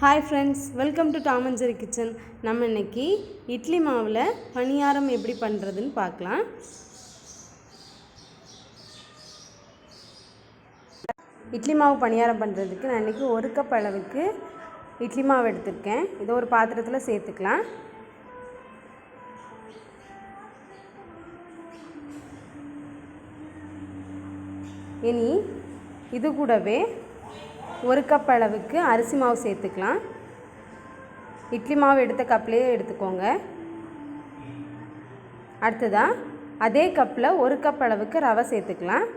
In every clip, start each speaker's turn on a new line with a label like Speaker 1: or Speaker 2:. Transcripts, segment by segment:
Speaker 1: Hi friends, welcome to Tom and Jerry Kitchen. நம்ம இன்னைக்கு இட்லி மாவுல பணியாரம் எப்படி பண்றதுன்னு பார்க்கலாம். இட்லி மாவு பணியாரம் பண்றதுக்கு நான் இன்னைக்கு 1 கப் அளவுக்கு இட்லி மாவு எடுத்துர்க்கேன். இத ஒரு பாத்திரத்துல சேர்த்துக்கலாம். இனி இது கூடவே 1 கப் அளவுக்கு அரிசி மாவு சேர்த்துக்கலாம். இட்லி மாவு எடுத்த கப்லயே எடுத்துக்கோங்க. அடுத்ததா அதே கப்ல 1 கப் அளவுக்கு ரவை சேர்த்துக்கலாம்.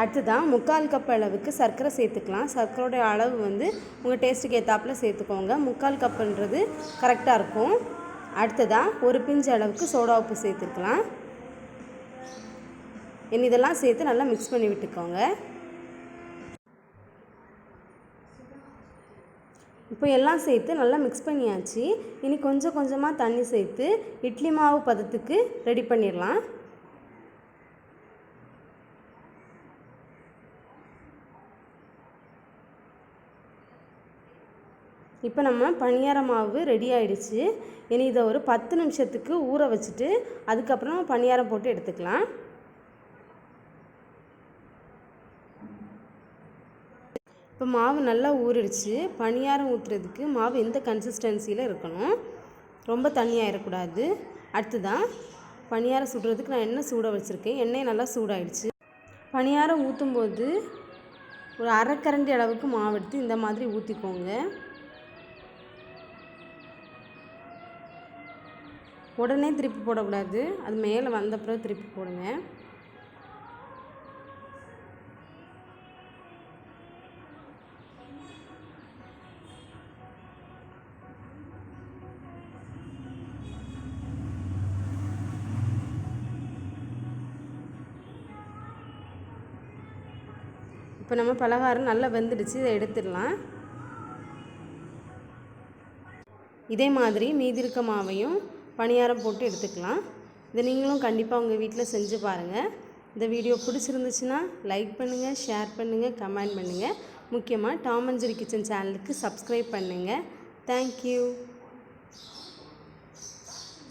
Speaker 1: அடுத்ததா 1/4 கப் அளவுக்கு சர்க்கரை சேர்த்துக்கலாம். சர்க்கரையோட அளவு வந்து உங்க டேஸ்ட்டுக்கு ஏத்தாப்புல சேர்த்துக்கோங்க. 1/4 கப்ன்றது கரெக்ட்டா இருக்கும். அடுத்ததா ஒரு பிஞ்ச் அளவுக்கு சோடா உப்பு சேர்த்துக்கலாம். இதெல்லாம் சேர்த்து நல்லா மிக்ஸ் பண்ணி விட்டுக்கோங்க. இப்போ எல்லாம் சேர்த்து நல்லா மிக்ஸ் பண்ணியாச்சு. இனி கொஞ்சம் கொஞ்சமா தண்ணி சேர்த்து இட்லி மாவு பதத்துக்கு ரெடி பண்ணிரலாம். இப்போ நம்ம பணியார மாவு ரெடி ஆயிடுச்சு. இனி இத ஒரு 10 நிமிஷத்துக்கு ஊற வச்சிட்டு அதுக்கு அப்புறம் பணியாரம் போட்டு எடுத்துக்கலாம். இப்போ மாவு நல்லா ஊறிடுச்சு. பணியாரம் ஊத்துறதுக்கு மாவு இந்த கன்சிஸ்டன்சில இருக்கணும். ரொம்ப தண்ணி ஆயிரக்கூடாது. அடுத்ததா பணியாரம் சுடுறதுக்கு நான் எண்ணெய் சூட வச்சிருக்கேன். எண்ணெய் நல்லா சூடாயிடுச்சு. பணியாரம் ஊத்தும்போது ஒரு 1/2 கரண்டி அளவுக்கு மாவு எடுத்து இந்த மாதிரி ஊத்திக்கோங்க. உடனே திருப்பி போடக்கூடாது. அது மேலே வந்த அப்புறம் திருப்பி போடுங்க. இப்போ நம்ம பலகாரம் நல்லா வெந்துடுச்சு. இதை எடுத்துடலாம். இதே மாதிரி மீதி இருக்க மாவையும் பணியாரம் போட்டு எடுத்துக்கலாம். இதை நீங்களும் கண்டிப்பாக உங்கள் வீட்டில் செஞ்சு பாருங்கள். இந்த வீடியோ பிடிச்சிருந்துச்சுன்னா லைக் பண்ணுங்கள், ஷேர் பண்ணுங்கள், கமெண்ட் பண்ணுங்கள். முக்கியமாக டாம் அண்ட் ஜெரி கிச்சன் சேனலுக்கு சப்ஸ்கிரைப் பண்ணுங்கள். தேங்க்யூ.